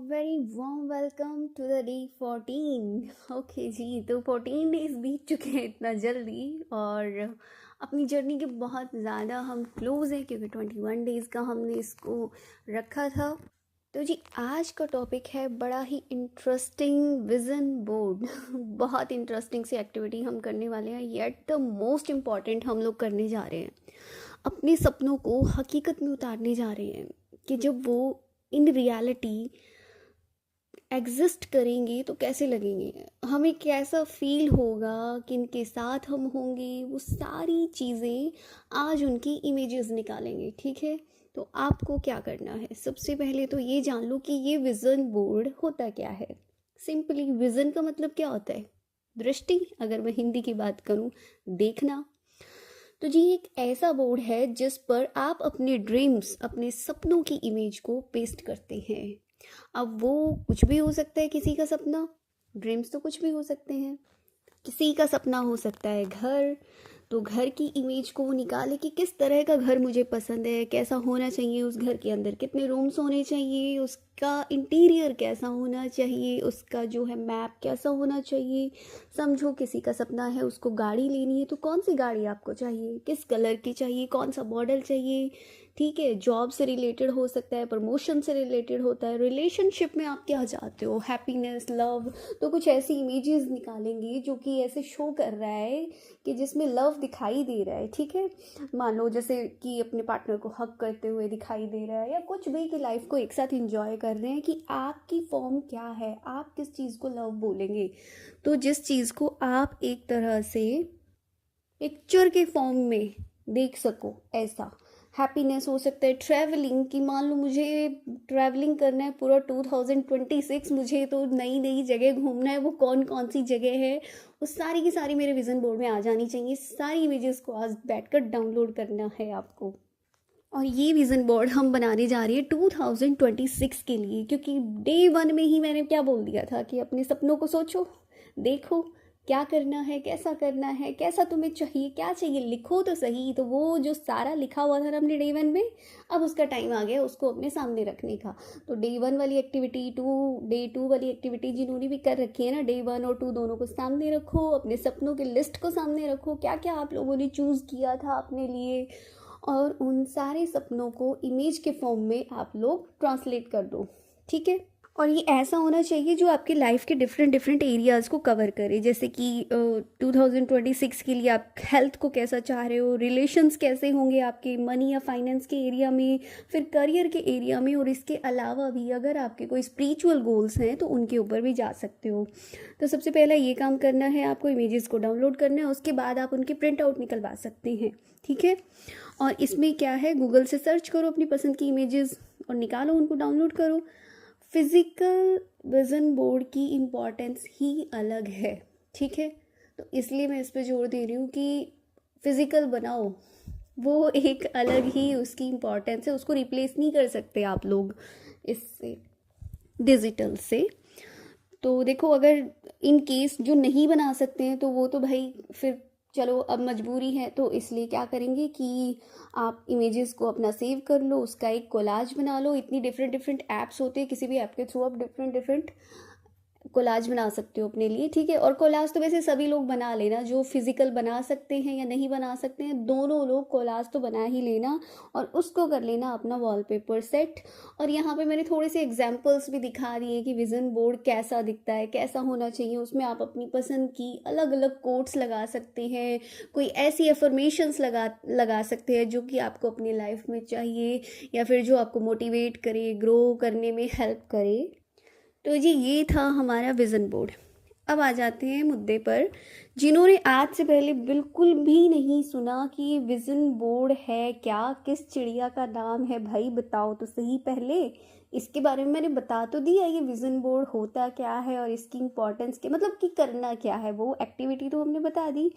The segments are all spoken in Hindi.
Very warm welcome to the day 14। Okay जी, तो 14 डेज बीत चुके हैं इतना जल्दी और अपनी जर्नी के बहुत ज़्यादा हम क्लोज हैं क्योंकि 21 डेज़ का हमने इसको रखा था। तो जी आज का टॉपिक है बड़ा ही इंटरेस्टिंग, विज़न बोर्ड। बहुत इंटरेस्टिंग सी एक्टिविटी हम करने वाले हैं, येट द मोस्ट इम्पॉर्टेंट हम लोग करने जा रहे हैं। अपने सपनों को हकीकत में उतारने जा रहे हैं कि जब वो इन रियलिटी एग्जिस्ट करेंगे तो कैसे लगेंगे, हमें कैसा फील होगा, किनके साथ हम होंगे, वो सारी चीज़ें आज उनकी इमेजेस निकालेंगे। ठीक है, तो आपको क्या करना है, सबसे पहले तो ये जान लो कि ये विज़न बोर्ड होता क्या है। सिंपली विज़न का मतलब क्या होता है? दृष्टि, अगर मैं हिंदी की बात करूँ, देखना। तो जी एक ऐसा बोर्ड है जिस पर आप अपने ड्रीम्स, अपने सपनों की इमेज को पेस्ट करते हैं। अब वो कुछ भी हो सकता है, किसी का सपना, ड्रीम्स तो कुछ भी हो सकते हैं। किसी का सपना हो सकता है घर, तो घर की इमेज को वो निकाले कि किस तरह का घर मुझे पसंद है, कैसा होना चाहिए, उस घर के अंदर कितने रूम्स होने चाहिए, उसका इंटीरियर कैसा होना चाहिए, उसका जो है मैप कैसा होना चाहिए। समझो किसी का सपना है उसको गाड़ी लेनी है, तो कौन सी गाड़ी आपको चाहिए, किस कलर की चाहिए, कौन सा मॉडल चाहिए। ठीक है, जॉब से रिलेटेड हो सकता है, प्रमोशन से रिलेटेड होता है, रिलेशनशिप में आप क्या चाहते हो, हैप्पीनेस, लव। तो कुछ ऐसी इमेजेस निकालेंगे जो कि ऐसे शो कर रहा है कि जिसमें लव दिखाई दे रहा है। ठीक है, मान लो जैसे कि अपने पार्टनर को हक करते हुए दिखाई दे रहा है, या कुछ भी कि लाइफ को एक साथ एंजॉय कर रहे हैं, कि आपकी फॉर्म क्या है, आप किस चीज़ को लव बोलेंगे। तो जिस चीज़ को आप एक तरह से पिक्चर के फॉर्म में देख सको, ऐसा हैप्पीनेस हो सकता है। ट्रैवलिंग की, मान लो मुझे ट्रैवलिंग करना है पूरा 2026, मुझे तो नई नई जगह घूमना है, वो कौन कौन सी जगह है वो सारी की सारी मेरे विजन बोर्ड में आ जानी चाहिए। सारी इमेजेस को आज बैठकर डाउनलोड करना है आपको। और ये विज़न बोर्ड हम बनाने जा रही है 2026 के लिए, क्योंकि डे 1 में ही मैंने क्या बोल दिया था कि अपने सपनों को सोचो, देखो क्या करना है, कैसा करना है, कैसा तुम्हें चाहिए, क्या चाहिए, लिखो तो सही। तो वो जो सारा लिखा हुआ था ना अपने डे 1 में, अब उसका टाइम आ गया उसको अपने सामने रखने का। तो डे 1 वाली एक्टिविटी, डे 2 वाली एक्टिविटी जिन्होंने भी कर रखी है ना, डे 1 और 2 दोनों को सामने रखो, अपने सपनों की लिस्ट को सामने रखो, क्या क्या आप लोगों ने चूज़ किया था अपने लिए, और उन सारे सपनों को इमेज के फॉर्म में आप लोग ट्रांसलेट कर दो। ठीक है, और ये ऐसा होना चाहिए जो आपकी लाइफ के डिफरेंट डिफरेंट एरियाज़ को कवर करे। जैसे कि 2026 के लिए आप हेल्थ को कैसा चाह रहे हो, रिलेशंस कैसे होंगे आपके, मनी या फाइनेंस के एरिया में, फिर करियर के एरिया में, और इसके अलावा भी अगर आपके कोई स्पिरिचुअल गोल्स हैं तो उनके ऊपर भी जा सकते हो। तो सबसे पहला ये काम करना है आपको, इमेजेस को डाउनलोड करना है, उसके बाद आप उनके प्रिंट आउट निकलवा सकते हैं। ठीक है, और इसमें क्या है, गूगल से सर्च करो अपनी पसंद की इमेजेस और निकालो, उनको डाउनलोड करो। फिज़िकल विज़न बोर्ड की इम्पॉर्टेंस ही अलग है। ठीक है, तो इसलिए मैं इस पे जोर दे रही हूँ कि फ़िज़िकल बनाओ, वो एक अलग ही उसकी इम्पॉर्टेंस है, उसको रिप्लेस नहीं कर सकते आप लोग इससे, डिजिटल से। तो देखो, अगर इन केस जो नहीं बना सकते हैं तो वो तो भाई फिर चलो अब मजबूरी है, तो इसलिए क्या करेंगे कि आप इमेजेस को अपना सेव कर लो, उसका एक कोलाज बना लो। इतनी डिफरेंट डिफरेंट ऐप्स होते हैं, किसी भी ऐप के थ्रू आप डिफरेंट डिफरेंट कोलाज बना सकते हो अपने लिए। ठीक है, और कोलाज तो वैसे सभी लोग बना लेना, जो फिजिकल बना सकते हैं या नहीं बना सकते हैं, दोनों लोग कोलाज तो बना ही लेना, और उसको कर लेना अपना वॉलपेपर सेट। और यहाँ पे मैंने थोड़े से एग्जांपल्स भी दिखा दिए कि विजन बोर्ड कैसा दिखता है, कैसा होना चाहिए। उसमें आप अपनी पसंद की अलग अलग कोट्स लगा सकते हैं, कोई ऐसी एफर्मेशंस लगा सकते हैं जो कि आपको अपनी लाइफ में चाहिए, या फिर जो आपको मोटिवेट करे, ग्रो करने में हेल्प करे। तो जी ये था हमारा विज़न बोर्ड। अब आ जाते हैं मुद्दे पर। जिन्होंने आज से पहले बिल्कुल भी नहीं सुना कि ये विज़न बोर्ड है क्या, किस चिड़िया का नाम है, भाई बताओ तो सही पहले। इसके बारे में मैंने बता तो दिया ये विज़न बोर्ड होता क्या है और इसकी इम्पोर्टेंस के मतलब कि करना क्या है, वो एक्टिविटी तो हमने बता दी।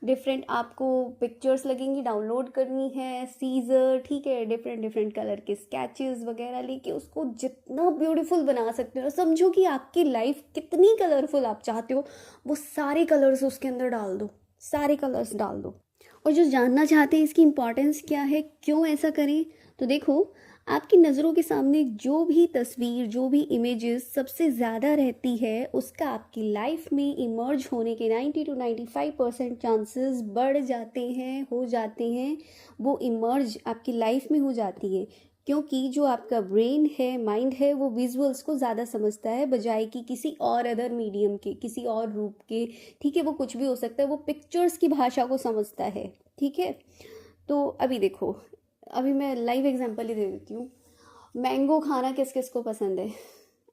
डिफरेंट आपको पिक्चर्स लगेंगी, डाउनलोड करनी है, सीजर, ठीक है, डिफरेंट डिफरेंट कलर के स्केचेस वगैरह लेके उसको जितना ब्यूटीफुल बना सकते हो, समझो कि आपकी लाइफ कितनी कलरफुल आप चाहते हो, वो सारे कलर्स उसके अंदर डाल दो, सारे कलर्स डाल दो। और जो जानना चाहते हैं इसकी इम्पोर्टेंस क्या है, क्यों ऐसा करें, तो देखो आपकी नज़रों के सामने जो भी तस्वीर, जो भी इमेजेस सबसे ज़्यादा रहती है, उसका आपकी लाइफ में इमर्ज होने के 90 to 95% चांसेस बढ़ जाते हैं, हो जाते हैं। वो इमर्ज आपकी लाइफ में हो जाती है, क्योंकि जो आपका ब्रेन है, माइंड है, वो विजुअल्स को ज़्यादा समझता है बजाय कि किसी और अदर मीडियम के, किसी और रूप के। ठीक है, वो कुछ भी हो सकता है, वो पिक्चर्स की भाषा को समझता है। ठीक है, तो अभी देखो, अभी मैं लाइव एग्जांपल ही दे देती हूँ। मैंगो खाना किस किस को पसंद है?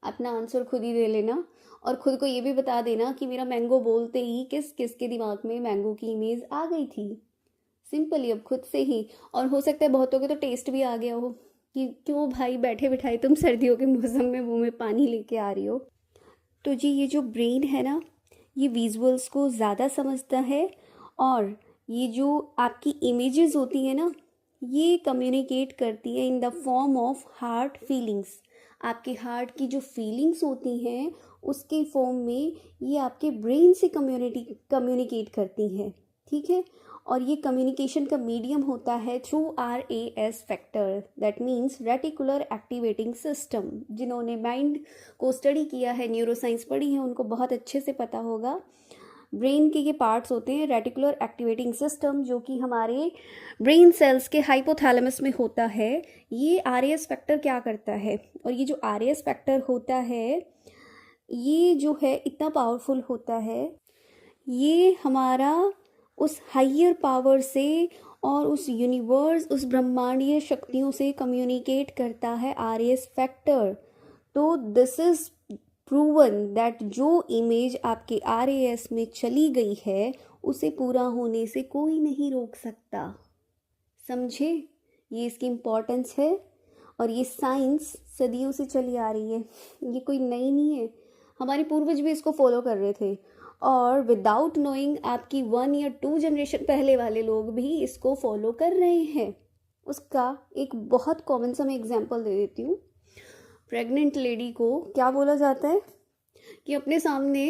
अपना आंसर खुद ही दे लेना, और खुद को ये भी बता देना कि मेरा मैंगो बोलते ही किस किस के दिमाग में मैंगो की इमेज आ गई थी। सिंपली अब खुद से ही। और हो सकता है बहुतों के तो टेस्ट भी आ गया हो कि क्यों भाई बैठे बिठाए तुम सर्दियों के मौसम में मुंह में पानी लेके आ रही हो। तो जी, ये जो ब्रेन है ना, ये विजुअल्स को ज़्यादा समझता है, और ये जो आपकी इमेजेस होती है ना, ये कम्युनिकेट करती है in the form of heart feelings. आपके हार्ट की जो फीलिंग्स होती हैं उसके फॉर्म में ये आपके ब्रेन से कम्युनिकेट करती हैं। ठीक है, और ये कम्युनिकेशन का मीडियम होता है through RAS factor, that means reticular activating system. जिन्होंने माइंड को स्टडी किया है, न्यूरोसाइंस पढ़ी है, उनको बहुत अच्छे से पता होगा। ब्रेन के ये पार्ट्स होते हैं रेटिकुलर एक्टिवेटिंग सिस्टम, जो कि हमारे ब्रेन सेल्स के हाइपोथैलेमस में होता है। ये RAS फैक्टर क्या करता है, और ये जो RAS फैक्टर होता है, ये जो है इतना पावरफुल होता है, ये हमारा उस हायर पावर से और उस यूनिवर्स, उस ब्रह्मांडीय शक्तियों से कम्युनिकेट करता है RAS फैक्टर। तो दिस इज प्रूवन दैट जो इमेज आपके RAS में चली गई है उसे पूरा होने से कोई नहीं रोक सकता। समझे? ये इसकी इम्पोर्टेंस है, और ये साइंस सदियों से चली आ रही है, ये कोई नई नहीं है। हमारे पूर्वज भी इसको फॉलो कर रहे थे, और विदाउट नोइंग आपकी 1 या 2 जनरेशन पहले वाले लोग भी इसको फॉलो कर रहे हैं। उसका एक बहुत कॉमन सा मैं एग्जांपल दे देती हूँ। प्रेग्नेंट लेडी को क्या बोला जाता है कि अपने सामने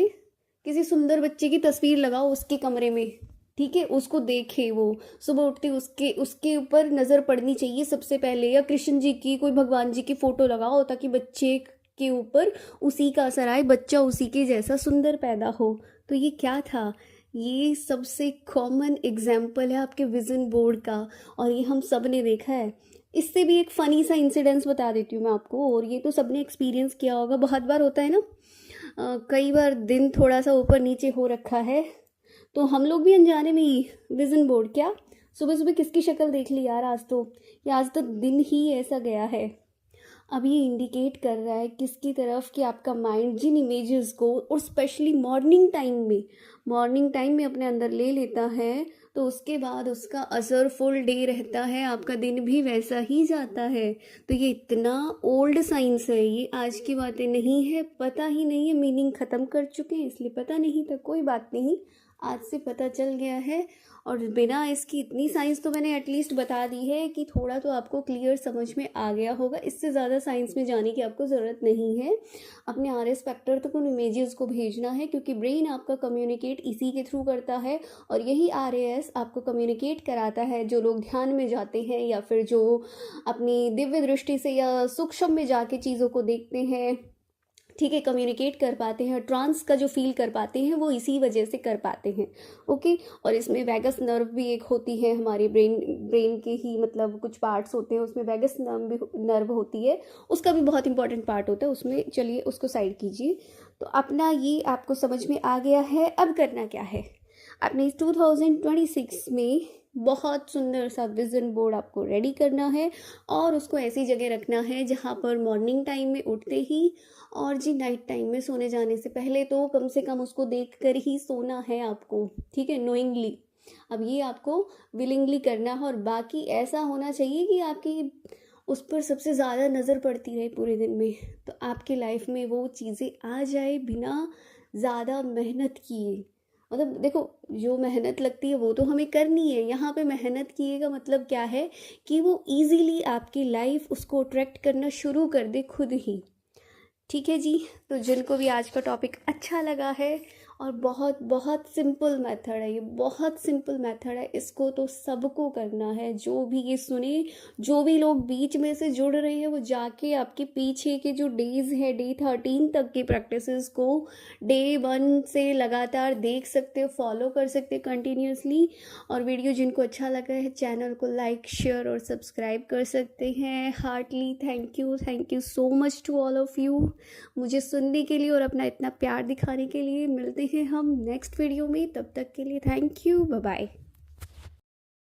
किसी सुंदर बच्चे की तस्वीर लगाओ उसके कमरे में। ठीक है, उसको देखे, वो सुबह उठते उसके ऊपर नज़र पड़नी चाहिए सबसे पहले, या कृष्ण जी की, कोई भगवान जी की फ़ोटो लगाओ ताकि बच्चे के ऊपर उसी का असर आए, बच्चा उसी के जैसा सुंदर पैदा हो। तो ये क्या था? ये सबसे कॉमन एग्जाम्पल है आपके विजन बोर्ड का, और ये हम सब ने देखा है। इससे भी एक फ़नी सा इंसिडेंस बता देती हूँ मैं आपको, और ये तो सबने एक्सपीरियंस किया होगा, बहुत बार होता है ना। कई बार दिन थोड़ा सा ऊपर नीचे हो रखा है, तो हम लोग भी अनजाने में ही विजन बोर्ड, क्या सुबह सुबह किसकी शक्ल देख ली यार आज तो, या आज तो दिन ही ऐसा गया है। अब ये इंडिकेट कर रहा है किसकी तरफ, कि आपका माइंड जिन इमेजेस को, और स्पेशली मॉर्निंग टाइम में अपने अंदर ले लेता है, तो उसके बाद उसका असर फुल डे रहता है, आपका दिन भी वैसा ही जाता है। तो ये इतना ओल्ड साइंस है, ये आज की बातें नहीं है, पता ही नहीं है, मीनिंग ख़त्म कर चुके हैं इसलिए पता नहीं था। कोई बात नहीं, आज से पता चल गया है, और बिना इसकी इतनी साइंस तो मैंने एटलीस्ट बता दी है कि थोड़ा तो आपको क्लियर समझ में आ गया होगा। इससे ज़्यादा साइंस में जाने की आपको ज़रूरत नहीं है। अपने RAS फैक्टर तक उन इमेजेस को भेजना है, क्योंकि ब्रेन आपका कम्युनिकेट इसी के थ्रू करता है, और यही RAS आपको कम्युनिकेट कराता है। जो लोग ध्यान में जाते हैं, या फिर जो अपनी दिव्य दृष्टि से या सूक्ष्म में जाके चीज़ों को देखते हैं, ठीक है, कम्युनिकेट कर पाते हैं, ट्रांस का जो फील कर पाते हैं, वो इसी वजह से कर पाते हैं। ओके, और इसमें वैगस नर्व भी एक होती है हमारे ब्रेन के ही, मतलब कुछ पार्ट्स होते हैं उसमें, वैगस नर्व होती है, उसका भी बहुत इंपॉर्टेंट पार्ट होता है उसमें। चलिए उसको साइड कीजिए। तो अपना ये आपको समझ में आ गया है। अब करना क्या है, अपने 2026 में बहुत सुंदर सा विजन बोर्ड आपको रेडी करना है, और उसको ऐसी जगह रखना है जहाँ पर मॉर्निंग टाइम में उठते ही, और जी नाइट टाइम में सोने जाने से पहले तो कम से कम उसको देख कर ही सोना है आपको। ठीक है, नोइंगली। अब ये आपको विलिंगली करना है, और बाकी ऐसा होना चाहिए कि आपकी उस पर सबसे ज़्यादा नज़र पड़ती रहे पूरे दिन में, तो आपके लाइफ में वो चीज़ें आ जाए बिना ज़्यादा मेहनत किए। मतलब देखो, जो मेहनत लगती है वो तो हमें करनी है, यहाँ पे मेहनत किएगा मतलब क्या है कि वो इजीली आपकी लाइफ उसको अट्रैक्ट करना शुरू कर दे खुद ही। ठीक है जी, तो जिनको भी आज का टॉपिक अच्छा लगा है और बहुत बहुत सिंपल मेथड है ये, बहुत सिंपल मेथड है। इसको तो सबको करना है, जो भी ये सुने, जो भी लोग बीच में से जुड़ रहे हैं वो जाके आपके पीछे के जो डेज है डे 13 तक की प्रैक्टिसेस को डे 1 से लगातार देख सकते हो, फॉलो कर सकते हो कंटिन्यूसली। और वीडियो जिनको अच्छा लगा है चैनल को लाइक शेयर और सब्सक्राइब कर सकते हैं। Heartly thank you so much to all of you, मुझे सुनने के लिए और अपना इतना प्यार दिखाने के लिए। मिलते हैं हम नेक्स्ट वीडियो में, तब तक के लिए थैंक यू, बाय बाय।